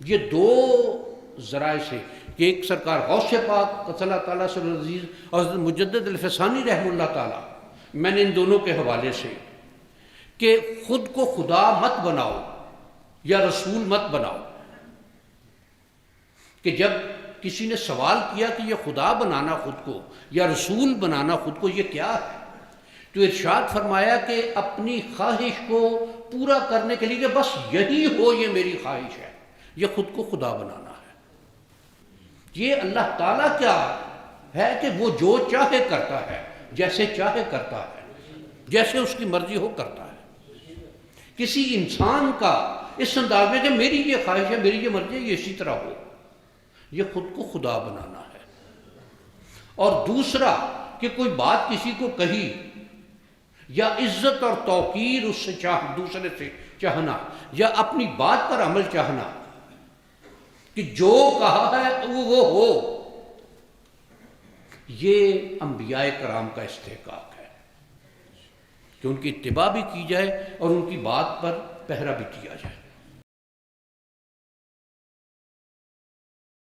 یہ دو ذرائع سے کہ ایک سرکار غوث پاک قص اللہ تعالیٰ سے عزیز اور حضرت مجدد الفسانی رحمہ اللہ تعالیٰ، میں نے ان دونوں کے حوالے سے کہ خود کو خدا مت بناؤ یا رسول مت بناؤ، کہ جب کسی نے سوال کیا کہ یہ خدا بنانا خود کو یا رسول بنانا خود کو یہ کیا ہے، تو ارشاد فرمایا کہ اپنی خواہش کو پورا کرنے کے لیے کہ بس یہی ہو، یہ میری خواہش ہے، یہ خود کو خدا بنانا ہے۔ یہ اللہ تعالیٰ کیا ہے کہ وہ جو چاہے کرتا ہے، جیسے چاہے کرتا ہے، جیسے اس کی مرضی ہو کرتا ہے۔ کسی انسان کا اس انداز میں کہ میری یہ خواہش ہے، میری یہ مرضی ہے، یہ اسی طرح ہو، یہ خود کو خدا بنانا ہے۔ اور دوسرا کہ کوئی بات کسی کو کہی یا عزت اور توقیر اس سے دوسرے سے چاہنا یا اپنی بات پر عمل چاہنا کہ جو کہا ہے وہ ہو، یہ انبیاء کرام کا استحقاق ہے کہ ان کی اتباع بھی کی جائے اور ان کی بات پر پہرا بھی کیا جائے۔